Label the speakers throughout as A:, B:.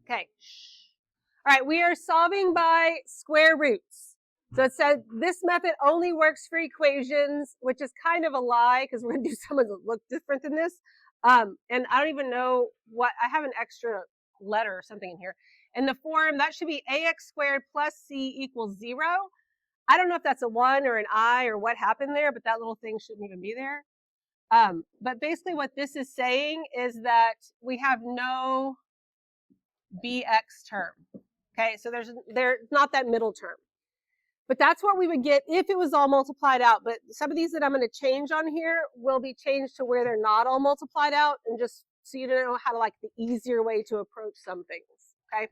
A: Okay. All right, we are solving by square roots. So it said this method only works for equations, which is kind of a lie because we're going to do some that look different than this. And I don't even know what, I have an extra letter or something in here. In the form, that should be ax squared plus c equals 0. I don't know if that's a 1 or an I or what happened there, but that little thing shouldn't even be there. But basically what this is saying is that we have no bx term. Okay, so there's not that middle term. But that's what we would get if it was all multiplied out. But some of these that I'm going to change on here will be changed to where they're not all multiplied out, and just so you know how to like the easier way to approach some things. Okay,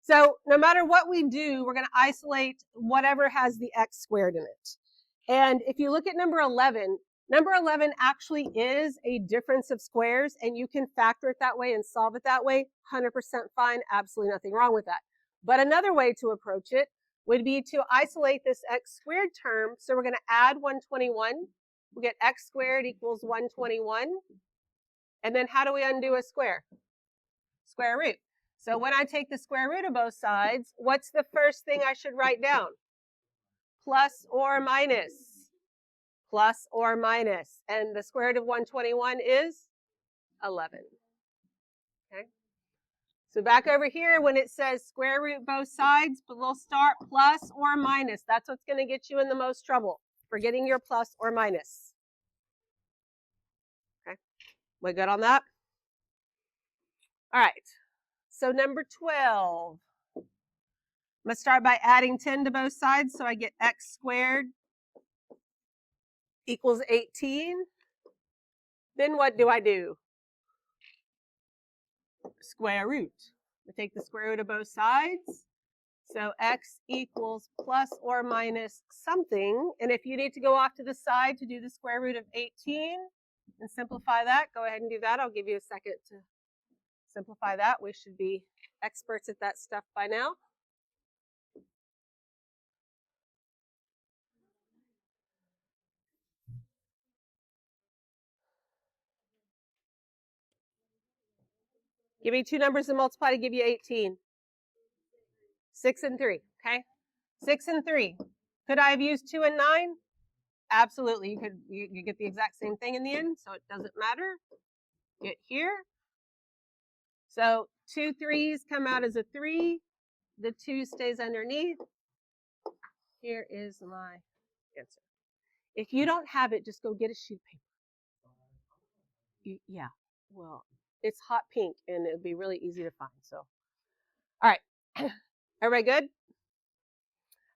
A: so no matter what we do, we're going to isolate whatever has the x squared in it. And if you look at number 11 actually is a difference of squares, and you can factor it that way and solve it that way. 100% fine, absolutely nothing wrong with that. But another way to approach it would be to isolate this x squared term. So we're going to add 121. We'll get x squared equals 121. And then how do we undo a square? Square root. So when I take the square root of both sides, what's the first thing I should write down? Plus or minus. Plus or minus. And the square root of 121 is 11. Okay. So back over here, when it says square root both sides, but we'll start plus or minus. That's what's going to get you in the most trouble, forgetting your plus or minus. Okay, we good on that? All right, so number 12. I'm going to start by adding 10 to both sides, so I get x squared equals 18. Then what do I do? Square root. I take the square root of both sides. So x equals plus or minus something. And if you need to go off to the side to do the square root of 18 and simplify that, go ahead and do that. I'll give you a second to simplify that. We should be experts at that stuff by now. Give me two numbers to multiply to give you 18. 6 and 3, okay? 6 and 3. Could I have used 2 and 9? Absolutely. You could you get the exact same thing in the end, so it doesn't matter. Get here. So 2 3s come out as a 3. The 2 stays underneath. Here is my answer. If you don't have it, just go get a sheet of paper. Yeah, well, it's hot pink, and it would be really easy to find. So, all right. Everybody good?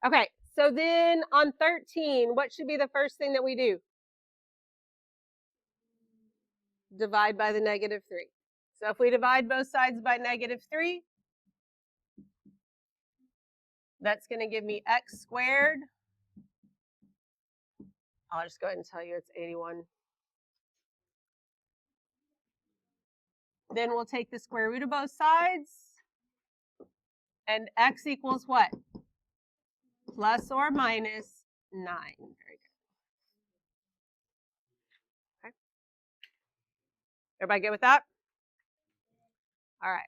A: Okay, so then on 13, what should be the first thing that we do? Divide by the negative 3. So if we divide both sides by negative 3, that's going to give me x squared. I'll just go ahead and tell you it's 81. Then we'll take the square root of both sides. And x equals what? Plus or minus 9. Very good. Okay. Everybody good with that? All right.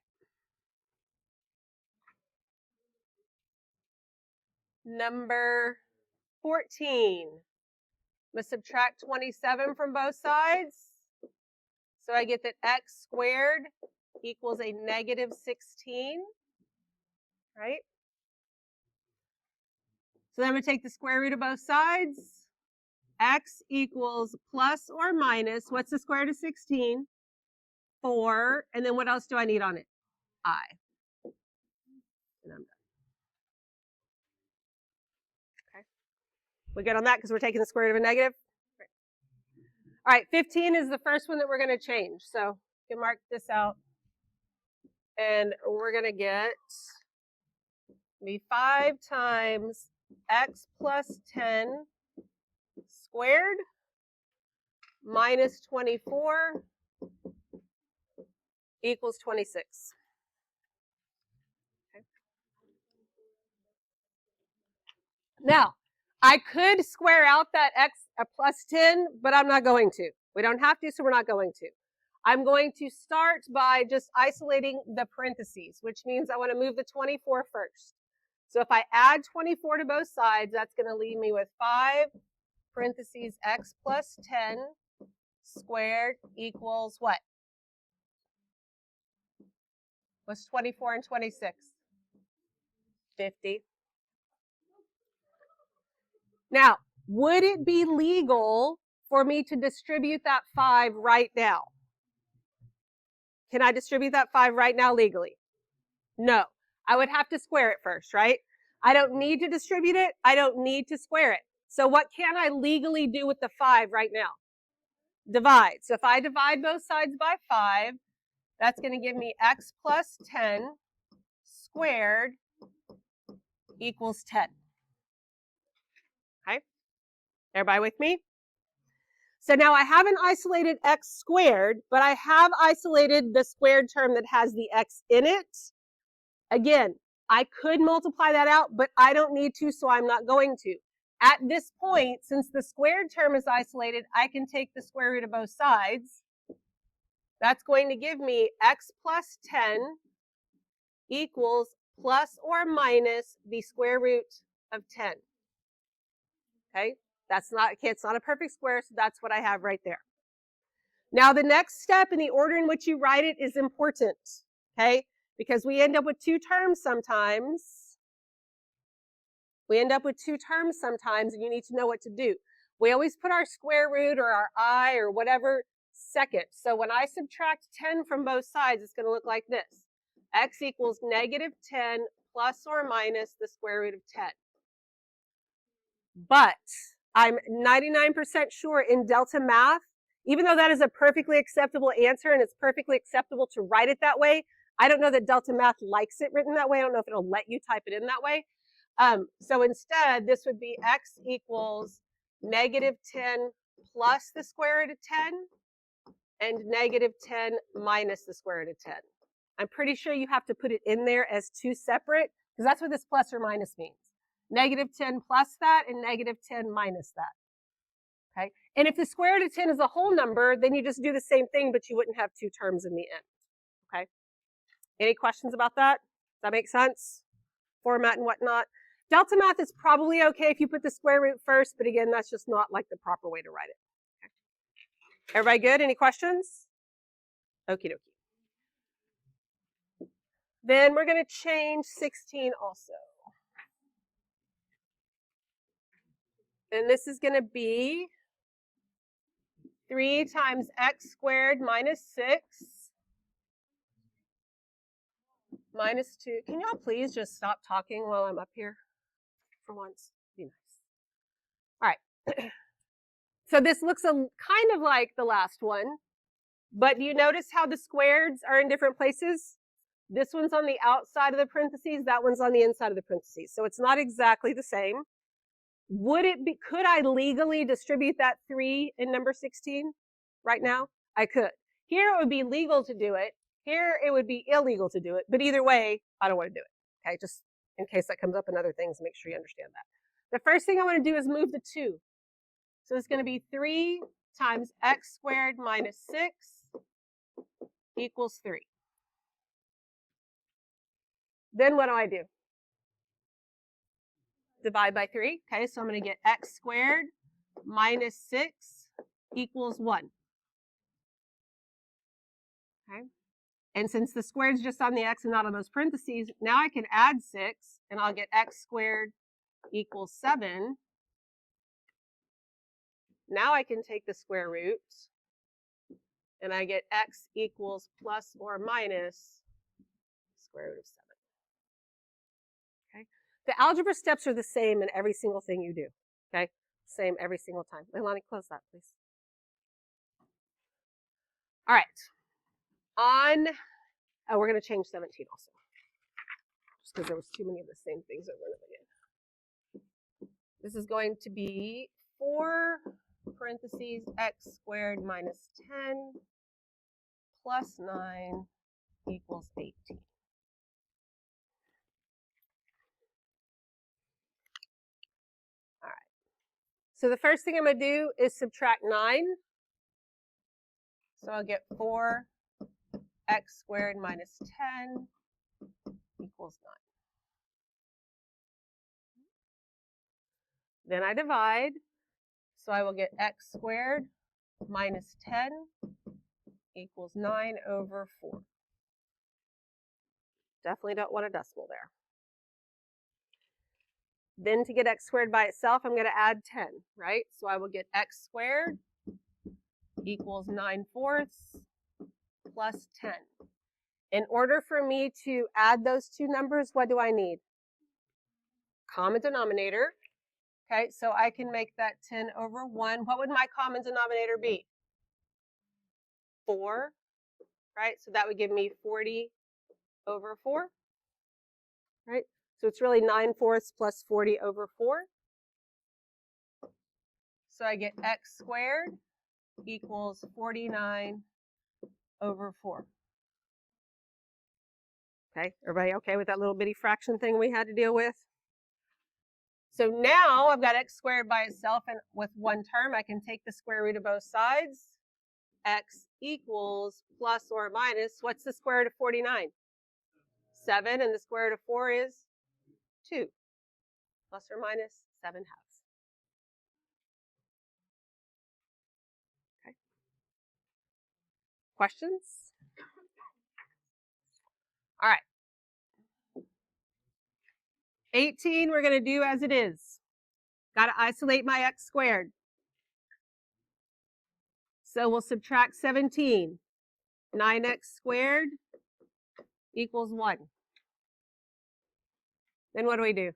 A: Number 14. I'm going to subtract 27 from both sides. So I get that x squared equals a negative 16. Right? So then I'm going to take the square root of both sides. X equals plus or minus, what's the square root of 16? 4. And then what else do I need on it? I. And I'm done. Okay. We good on that because we're taking the square root of a negative? Great. All right, 15 is the first one that we're going to change. So you can mark this out. And we're going to get 5 times x plus 10 squared minus 24 equals 26. Okay. Now, I could square out that x plus 10, but I'm not going to. We don't have to, so we're not going to. I'm going to start by just isolating the parentheses, which means I want to move the 24 first. So if I add 24 to both sides, that's going to leave me with 5 parentheses x plus 10 squared equals what? What's 24 and 26? 50. Now, would it be legal for me to distribute that 5 right now? Can I distribute that 5 right now legally? No. I would have to square it first, right? I don't need to distribute it. I don't need to square it. So what can I legally do with the 5 right now? Divide. So if I divide both sides by 5, that's going to give me x plus 10 squared equals 10. Okay? Everybody with me? So now I haven't isolated x squared, but I have isolated the squared term that has the x in it. Again, I could multiply that out, but I don't need to, so I'm not going to. At this point, since the squared term is isolated, I can take the square root of both sides. That's going to give me x plus 10 equals plus or minus the square root of 10. Okay? It's not a perfect square, so that's what I have right there. Now, the next step in the order in which you write it is important, okay? Because we end up with 2 terms sometimes. And you need to know what to do. We always put our square root or our I or whatever second. So when I subtract 10 from both sides, it's going to look like this. X equals negative 10 plus or minus the square root of 10. But I'm 99% sure in Delta Math, even though that is a perfectly acceptable answer and it's perfectly acceptable to write it that way, I don't know that Delta Math likes it written that way. I don't know if it'll let you type it in that way. So instead, this would be x equals negative 10 plus the square root of 10 and negative 10 minus the square root of 10. I'm pretty sure you have to put it in there as 2 separate, because that's what this plus or minus means. Negative 10 plus that and negative 10 minus that. Okay? And if the square root of 10 is a whole number, then you just do the same thing, but you wouldn't have 2 terms in the end. Okay? Any questions about that? Does that make sense? Format and whatnot. Delta Math is probably okay if you put the square root first, but again, that's just not like the proper way to write it. Okay. Everybody good? Any questions? Okie dokie. Then we're going to change 16 also. And this is going to be 3 times x squared minus 6 minus 2. Can y'all please just stop talking while I'm up here for once? Be nice. All right. So this looks kind of like the last one, but do you notice how the squareds are in different places? This one's on the outside of the parentheses, that one's on the inside of the parentheses. So it's not exactly the same. Could I legally distribute that 3 in number 16 right now? I could. Here it would be legal to do it. Here it would be illegal to do it. But either way, I don't want to do it. Okay, just in case that comes up in other things, make sure you understand that. The first thing I want to do is move the 2. So it's going to be 3 times x squared minus 6 equals 3. Then what do I do? Divide by 3. Okay, so I'm going to get x squared minus 6 equals 1. Okay, and since the squared is just on the x and not on those parentheses, now I can add 6, and I'll get x squared equals 7. Now I can take the square root, and I get x equals plus or minus square root of 7. Okay, the algebra steps are the same in every single thing you do. Okay, same every single time. Leilani, close that, please. All right. We're going to change 17 also, just because there was too many of the same things over and over again. This is going to be 4 parentheses x squared minus 10 plus 9 equals 18. All right. So the first thing I'm going to do is subtract 9. So I'll get 4x squared minus 10 equals 9. Then I divide, so I will get x squared minus 10 equals 9 over 4. Definitely don't want a decimal there. Then to get x squared by itself, I'm going to add 10, right? So I will get x squared equals 9/4 plus 10. In order for me to add those two numbers, what do I need? Common denominator. Okay, so I can make that 10 over 1. What would my common denominator be? 4, right? So that would give me 40 over 4, right? So it's really 9/4 plus 40 over 4. So I get x squared equals 49 over 4. Okay, everybody okay with that little bitty fraction thing we had to deal with? So now I've got x squared by itself, and with one term, I can take the square root of both sides. X equals plus or minus, what's the square root of 49? 7, and the square root of 4 is 2. Plus or minus 7/2. Okay. Questions? All right. 18, we're going to do as it is. Got to isolate my x squared. So we'll subtract 17. 9x squared equals 1. Then what do?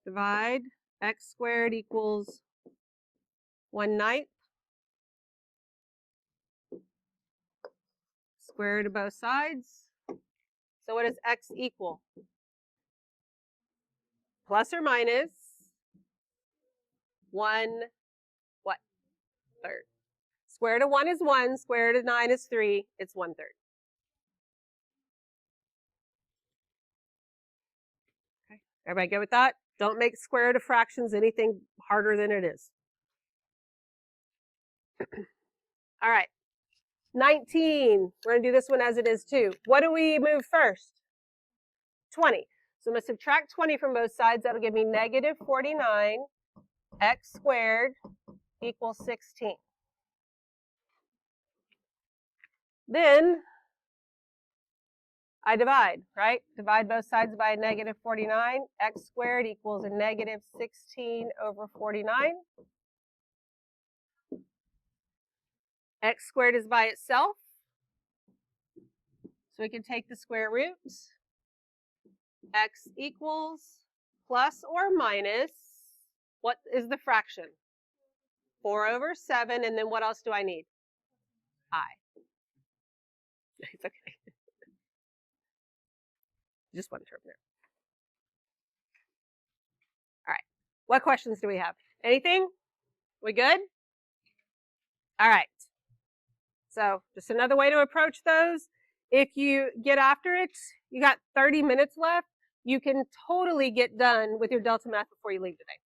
A: Divide. X squared equals 1/9. Square root of both sides. So what does x equal? Plus or minus 1 what? Third. Square root of 1 is 1. Square root of 9 is 3. It's 1/3. Okay. Everybody good with that? Don't make square root of fractions anything harder than it is. All right. 19. We're going to do this one as it is too. What do we move first? 20. So I'm going to subtract 20 from both sides. That'll give me negative 49 x squared equals 16. Then I divide, right? Divide both sides by a negative 49. X squared equals a negative 16 over 49. X squared is by itself. So we can take the square root. X equals plus or minus, what is the fraction? 4 over 7, and then what else do I need? I. It's okay. Just one term there. All right. What questions do we have? Anything? We good? All right. So just another way to approach those. If you get after it, you got 30 minutes left. You can totally get done with your Delta Math before you leave today.